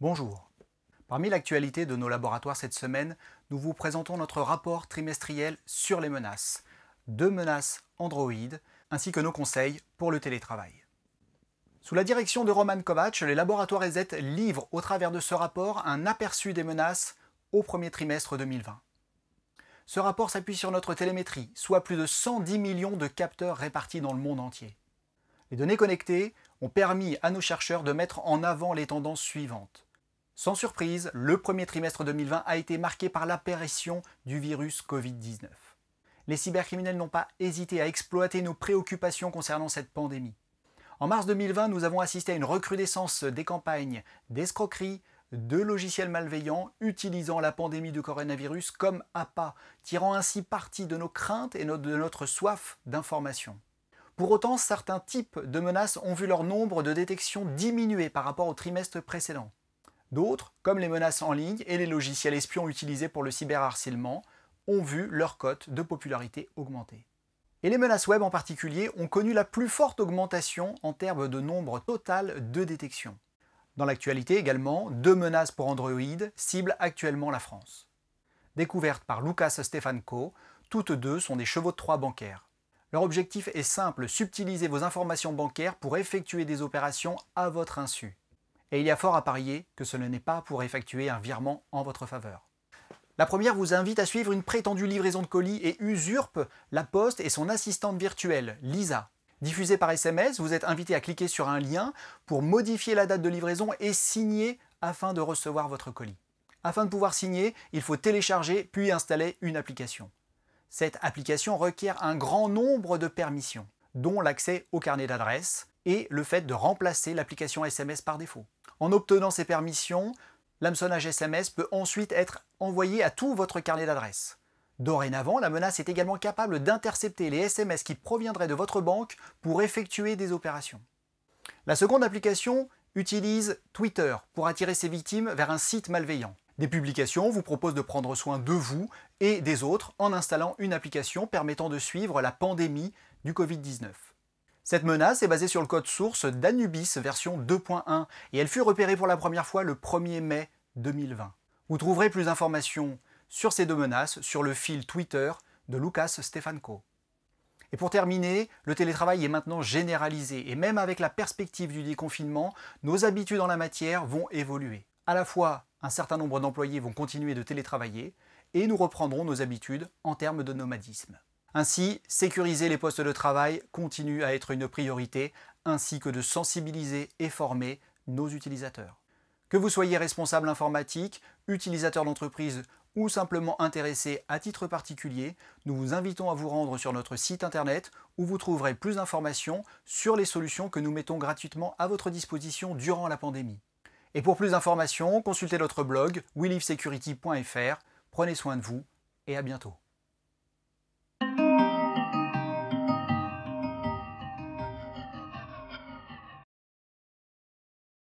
Bonjour. Parmi l'actualité de nos laboratoires cette semaine, nous vous présentons notre rapport trimestriel sur les menaces, 2 menaces Android, ainsi que nos conseils pour le télétravail. Sous la direction de Roman Kovacs, les laboratoires EZ livrent au travers de ce rapport un aperçu des menaces au premier trimestre 2020. Ce rapport s'appuie sur notre télémétrie, soit plus de 110 millions de capteurs répartis dans le monde entier. Les données connectées ont permis à nos chercheurs de mettre en avant les tendances suivantes. Sans surprise, le premier trimestre 2020 a été marqué par l'apparition du virus Covid-19. Les cybercriminels n'ont pas hésité à exploiter nos préoccupations concernant cette pandémie. En mars 2020, nous avons assisté à une recrudescence des campagnes d'escroquerie, de logiciels malveillants utilisant la pandémie du coronavirus comme appât, tirant ainsi parti de nos craintes et de notre soif d'information. Pour autant, certains types de menaces ont vu leur nombre de détections diminuer par rapport au trimestre précédent. D'autres, comme les menaces en ligne et les logiciels espions utilisés pour le cyberharcèlement, ont vu leur cote de popularité augmenter. Et les menaces web en particulier ont connu la plus forte augmentation en termes de nombre total de détections. Dans l'actualité également, 2 menaces pour Android ciblent actuellement la France. Découvertes par Łukasz Stefanko, toutes deux sont des chevaux de Troie bancaires. Leur objectif est simple, subtiliser vos informations bancaires pour effectuer des opérations à votre insu. Et il y a fort à parier que ce n'est pas pour effectuer un virement en votre faveur. La première vous invite à suivre une prétendue livraison de colis et usurpe la Poste et son assistante virtuelle, Lisa. Diffusée par SMS, vous êtes invité à cliquer sur un lien pour modifier la date de livraison et signer afin de recevoir votre colis. Afin de pouvoir signer, il faut télécharger puis installer une application. Cette application requiert un grand nombre de permissions, dont l'accès au carnet d'adresses et le fait de remplacer l'application SMS par défaut. En obtenant ces permissions, l'hameçonnage SMS peut ensuite être envoyé à tout votre carnet d'adresses. Dorénavant, la menace est également capable d'intercepter les SMS qui proviendraient de votre banque pour effectuer des opérations. La seconde application utilise Twitter pour attirer ses victimes vers un site malveillant. Des publications vous proposent de prendre soin de vous et des autres en installant une application permettant de suivre la pandémie du Covid-19. Cette menace est basée sur le code source d'Anubis version 2.1 et elle fut repérée pour la première fois le 1er mai 2020. Vous trouverez plus d'informations sur ces 2 menaces sur le fil Twitter de Łukasz Stefanko. Et pour terminer, le télétravail est maintenant généralisé et même avec la perspective du déconfinement, nos habitudes en la matière vont évoluer. À la fois, un certain nombre d'employés vont continuer de télétravailler et nous reprendrons nos habitudes en termes de nomadisme. Ainsi, sécuriser les postes de travail continue à être une priorité, ainsi que de sensibiliser et former nos utilisateurs. Que vous soyez responsable informatique, utilisateur d'entreprise ou simplement intéressé à titre particulier, nous vous invitons à vous rendre sur notre site internet où vous trouverez plus d'informations sur les solutions que nous mettons gratuitement à votre disposition durant la pandémie. Et pour plus d'informations, consultez notre blog willivesecurity.fr. Prenez soin de vous et à bientôt.